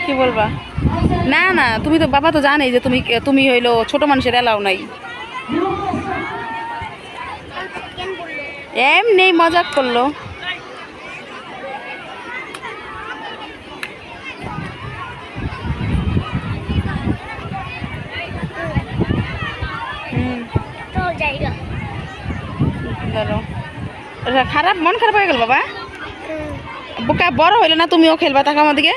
কি বলবা? না না, তুমি তো বাবা তো জানেই যে তুমি হইলো ছোট মানুষের এলাও নাই। এমনি মজাক করলো। খারাপ, মন খারাপ হয়ে গেল বাবা। বোকা বড় হইলে না তুমিও খেলবা, তাকে আমাদেরকে